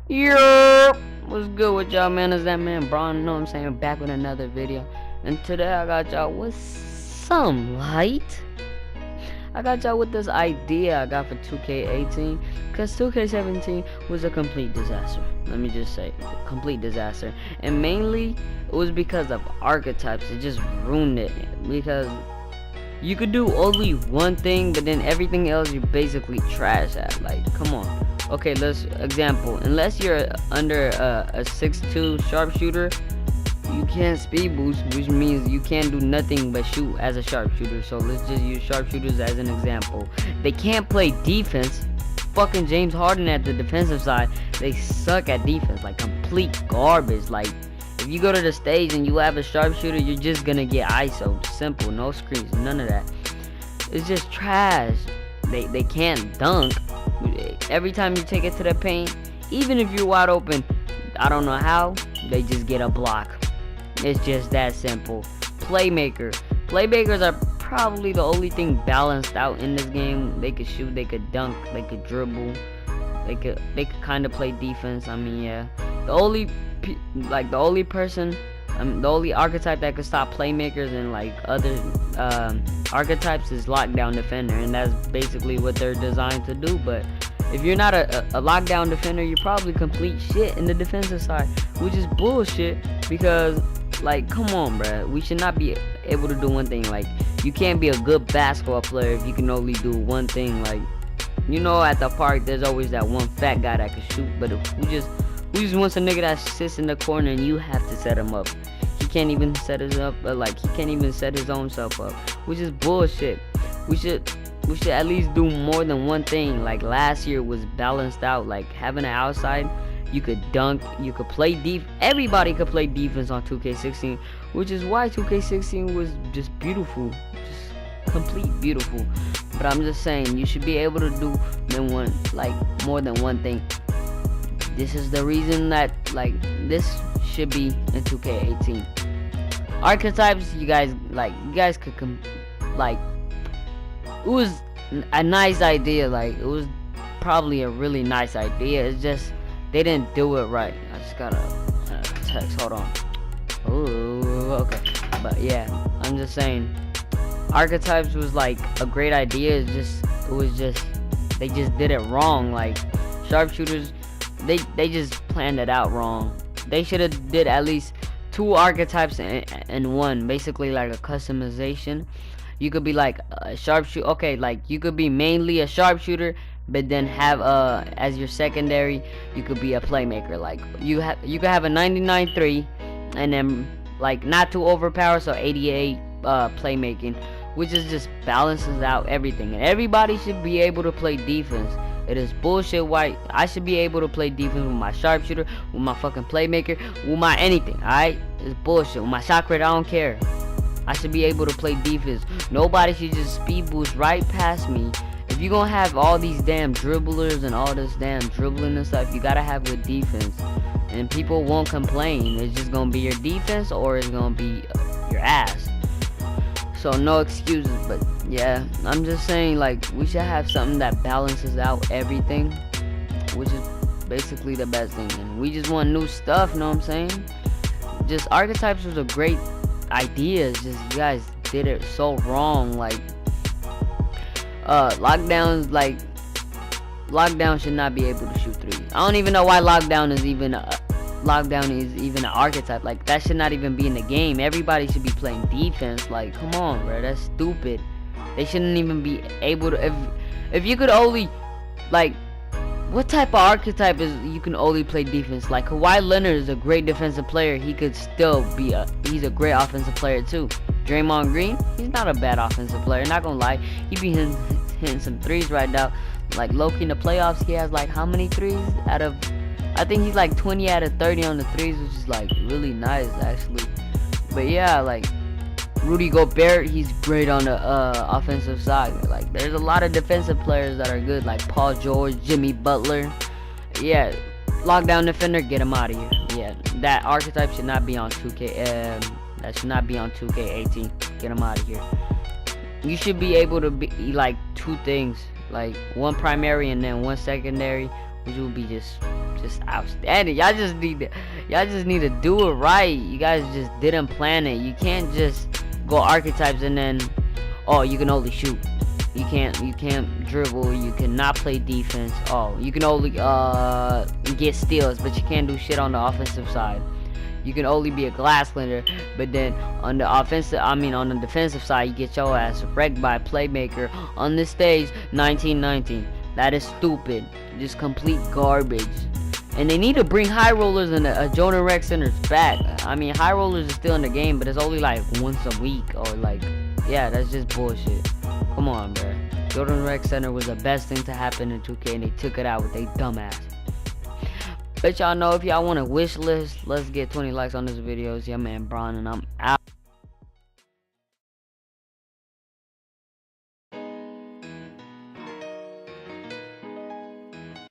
Yup, what's good with y'all, man? Is that man Braun? You know what I'm saying? Back with another video. And today I got y'all with some light. I got y'all with this idea I got for 2K18. Because 2K17 was a complete disaster. Let me just say, a complete disaster. And mainly, it was because of archetypes. It just ruined it. Because you could do only one thing, but then everything else you basically trash at. Like, come on. Okay, let's example. Unless you're under a 6'2" sharpshooter, you can't speed boost, which means you can't do nothing but shoot as a sharpshooter. So let's just use sharpshooters as an example. They can't play defense. Fucking James Harden at the defensive side, they suck at defense, like complete garbage. Like, if you go to the stage and you have a sharpshooter, you're just gonna get ISO. Simple, no screens, none of that. It's just trash. They can't dunk. Every time you take it to the paint, even if you're wide open, I don't know how, they just get a block. It's just that simple. Playmakers are probably the only thing balanced out in this game. They could shoot, they could dunk, they could dribble, they could kind of play defense. I mean, yeah, the only person, the only archetype that could stop playmakers and like other archetypes is lockdown defender, and that's basically what they're designed to do. But if you're not a lockdown defender, you're probably complete shit in the defensive side, which is bullshit. Because, like, come on, bruh, we should not be able to do one thing. Like, you can't be a good basketball player if you can only do one thing. Like, you know, at the park there's always that one fat guy that can shoot, but if we just wants a nigga that sits in the corner and you have to set him up. He can't even set his up, he can't even set his own self up, which is bullshit. We should at least do more than one thing. Like, last year was balanced out. Like, having an outside, you could dunk, you could play everybody could play defense on 2K16, which is why 2K16 was just beautiful, just complete beautiful. But I'm just saying, you should be able to do more than one thing. This is the reason that, like, this should be in 2K18. Archetypes, you guys could it was a nice idea. Like, it was probably a really nice idea. It's just they didn't do it right. I just got a text. Hold on. Ooh, okay. But yeah, I'm just saying, archetypes was like a great idea. They just did it wrong. Like, sharpshooters, they just planned it out wrong. They should have did at least 2 archetypes in one, basically like a customization. You could be like a sharpshooter. Okay, like, you could be mainly a sharpshooter, but then have as your secondary, you could be a playmaker. Like, you could have a 99-3, and then, like, not too overpowered, so 88 playmaking, which is just balances out everything. And everybody should be able to play defense. It is bullshit why I should be able to play defense with my sharpshooter, with my fucking playmaker, with my anything. Alright, it's bullshit. With my shot rate, I don't care. I should be able to play defense. Nobody should just speed boost right past me. If you're gonna have all these damn dribblers and all this damn dribbling and stuff, you gotta have good defense. And people won't complain. It's just gonna be your defense, or it's gonna be your ass. So no excuses. But yeah, I'm just saying, like, we should have something that balances out everything, which is basically the best thing. And we just want new stuff, you know what I'm saying? Just archetypes was a great idea. It's just you guys did it so wrong. Like, lockdown should not be able to shoot threes. I don't even know why lockdown is even an archetype. Like, that should not even be in the game. Everybody should be playing defense. Like, come on, bro, that's stupid. They shouldn't even be able to. If you could only, like, what type of archetype is you can only play defense? Like, Kawhi Leonard is a great defensive player. He could still be he's a great offensive player too. Draymond Green, he's not a bad offensive player, not gonna lie. He be hitting some threes right now. Like, low-key in the playoffs, he has like how many threes out of, I think he's like 20 out of 30 on the threes, which is like really nice actually. But yeah, like, Rudy Gobert, he's great on the offensive side. Like, there's a lot of defensive players that are good, like Paul George, Jimmy Butler. Yeah, lockdown defender, get him out of here. Yeah, that archetype should not be on 2K. That should not be on 2K18. Get him out of here. You should be able to be like 2 things, like 1 primary and then 1 secondary, which would be just outstanding. Y'all just need to do it right. You guys just didn't plan it. You can't just go archetypes and then, oh, you can only shoot. You can't dribble. You cannot play defense. Oh, you can only get steals, but you can't do shit on the offensive side. You can only be a glass lender, but then on the on the defensive side, you get your ass wrecked by a playmaker on this stage. 1919. That is stupid. Just complete garbage. And they need to bring high rollers and Jonah Rec centers back. I mean, high rollers is still in the game, but it's only like once a week, or like, yeah, that's just bullshit. Come on, bro. Jordan Rec Center was the best thing to happen in 2K, and they took it out with they dumbass. Let y'all know if y'all want a wish list. Let's get 20 likes on this video. It's your man Bron, and I'm out.